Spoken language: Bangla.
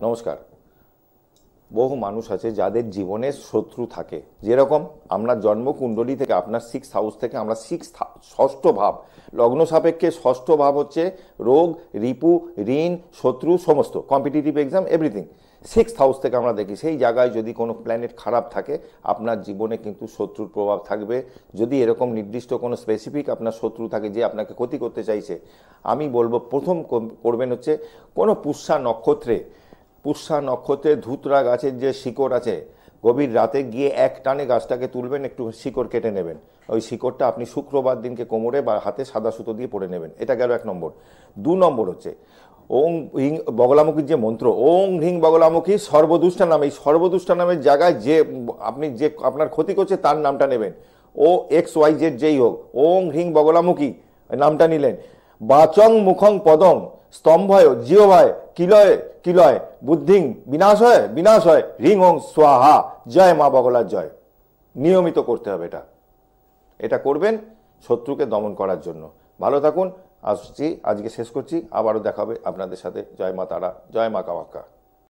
নমস্কার। বহু মানুষ আছে যাদের জীবনে শত্রু থাকে, যেরকম আমরা জন্মকুণ্ডলী থেকে আপনার 6th হাউস থেকে আমরা ষষ্ঠ ভাব, লগ্ন সাপেক্ষে ষষ্ঠ ভাব হচ্ছে রোগ, রিপু, ঋণ, শত্রু, সমস্ত competitive exam, everything 6th house থেকে আমরা দেখি। সেই জায়গায় যদি কোনো প্ল্যানেট খারাপ থাকে আপনার জীবনে কিন্তু শত্রুর প্রভাব থাকবে। যদি এরকম নির্দিষ্ট কোনো স্পেসিফিক আপনার শত্রু থাকে যে আপনাকে ক্ষতি করতে চাইছে, আমি বলবো প্রথম করবেন হচ্ছে কোনো পুষ্যা নক্ষত্রে ধুতরা গাছের যে শিকড় আছে, গভীর রাতে গিয়ে এক টানে গাছটাকে তুলবেন, একটু শিকড় কেটে নেবেন। ওই শিকড়টা আপনি শুক্রবার দিনকে কোমরে বা হাতে সাদা সুতো দিয়ে পরে নেবেন। এটা গেল 1 নম্বর। 2 নম্বর হচ্ছে ওং হ্রিং বগলামুখীর যে মন্ত্র, ওং হ্রিং বগলামুখী সর্বদুষ্টা নাম, এই সর্বদুষ্টা নামের জায়গায় যে আপনার ক্ষতি করছে তার নামটা নেবেন। ও XYZ যেই হোক, ওং হ্রিং বগলামুখী নামটা নিলেন। বাচং মুখং পদং স্তম্ভয় জিহ্বায় কিলয় কিলয় বুদ্ধিং বিনাশ হয় হ্রিং ওং স্বাহা, জয় মা বগলার জয়। নিয়মিত করতে হবে এটা করবেন শত্রুকে দমন করার জন্য। ভালো থাকুন। আসছি, আজকে শেষ করছি, আবারও দেখা হবে আপনাদের সাথে। জয় মা তারা, জয় মা কামাখ্যা।